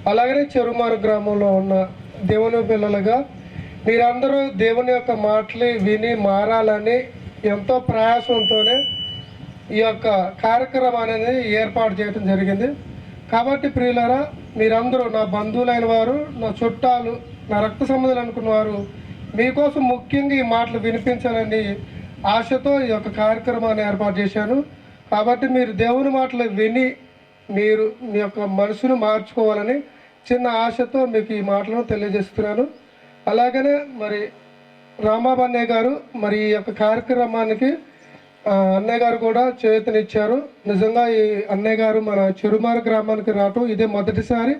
అలాగనే చెరుమారు గ్రామంలో ఉన్న దేవుని పిల్లలుగా మీరందరూ దేవుని యొక్క మాటలు విని మారాలని ఎంతో ప్రయాసంతోనే ఈ యొక్క కార్యక్రమం అనేది ఏర్పాటు చేయడం జరిగింది. కాబట్టి ప్రియులారా, మీరందరూ నా బంధువులైన వారు, నా చుట్టాలు, నా రక్త సంబంధాలు అనుకున్న వారు మీకోసం ముఖ్యంగా ఈ మాటలు వినిపించాలని ఆశతో ఈ యొక్క కార్యక్రమాన్ని ఏర్పాటు చేశాను. కాబట్టి మీరు దేవుని మాటలు విని మీరు మీ యొక్క మనసును మార్చుకోవాలని చిన్న ఆశతో మీకు ఈ మాటలను తెలియజేస్తున్నాను. అలాగనే మరి రాంబాబు అన్నయ్య గారు మరి ఈ యొక్క కార్యక్రమానికి అన్నయ్య గారు కూడా చేయూతనిచ్చారు. నిజంగా ఈ అన్నయ్య గారు మన చెరుమారు గ్రామానికి రావటం ఇదే మొదటిసారి.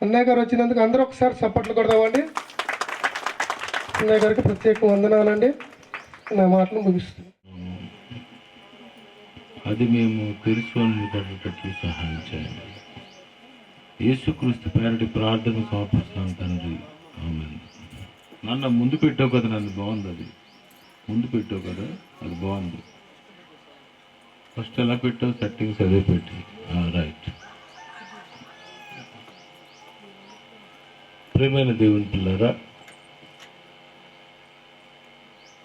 అన్నయ్య గారు వచ్చినందుకు అందరూ ఒకసారి చప్పట్లు కొడదామండి. అన్నయ్య గారికి ప్రత్యేక వందనాలండి. నా మాటలు ముగిస్తున్నాను. అది మేము తెలుసుకునేటట్లు సహాయం చేయండి. యేసుక్రీస్తు పేరటి ప్రార్థన సమర్పిస్తున్నాను తండ్రి, ఆమేన్. నన్ను ముందు పెట్టావు కదా, నన్ను బాగుంది, అది ముందు పెట్టావు కదా, అది బాగుంది. ఫస్ట్ ఎలా పెట్టావు, సెట్టింగ్స్ అదే పెట్టి, రైట్. ప్రియమైన దేవుని పిల్లరా,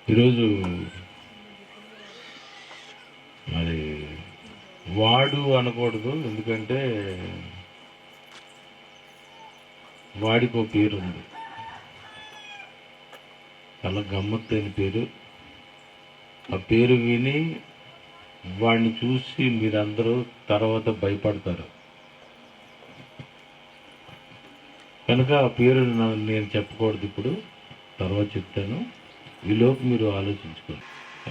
ఈరోజు మరి వాడు అనకూడదు, ఎందుకంటే వాడికి ఒక పేరు ఉంది, చాలా గమ్మత్తైన పేరు. ఆ పేరు విని వాడిని చూసి మీరందరూ తర్వాత భయపడతారు. కనుక ఆ పేరు నేను చెప్పకూడదు, ఇప్పుడు తర్వాత చెప్తాను. ఈలోపు మీరు ఆలోచించుకోండి.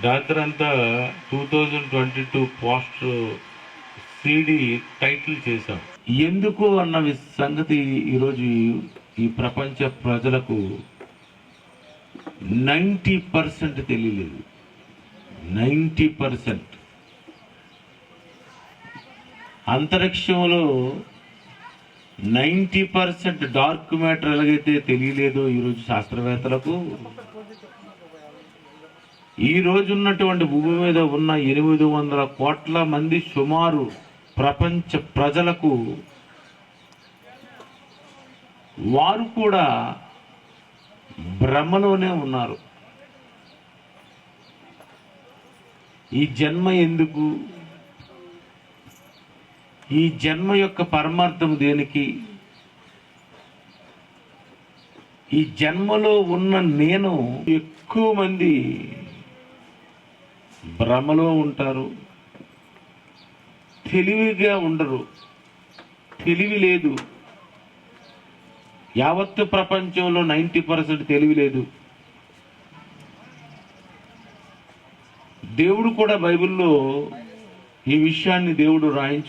రాత్రంతా 2022 పోస్టర్ CD టైటిల్ చేశాం. ఎందుకు అన్న సంగతి ఈరోజు ఈ ప్రపంచ ప్రజలకు 90% తెలియలేదు. 90% అంతరిక్షంలో 90% డార్క్ మ్యాటర్ ఎలాగైతే తెలియలేదో ఈరోజు శాస్త్రవేత్తలకు, ఈ రోజు ఉన్నటువంటి భూమి మీద ఉన్న 800 కోట్ల మంది సుమారు ప్రపంచ ప్రజలకు వారు కూడా భ్రమలోనే ఉన్నారు. ఈ జన్మ ఎందుకు, ఈ జన్మ యొక్క పరమార్థం దేనికి, ఈ జన్మలో ఉన్న నేను, ఎక్కువ మంది భ్రమలో ఉంటారు, తెలివిగా ఉండరు, తెలివి లేదు. యావత్తు ప్రపంచంలో 90% తెలివి లేదు. దేవుడు కూడా బైబిల్లో ఈ విషయాన్ని దేవుడు రాయించు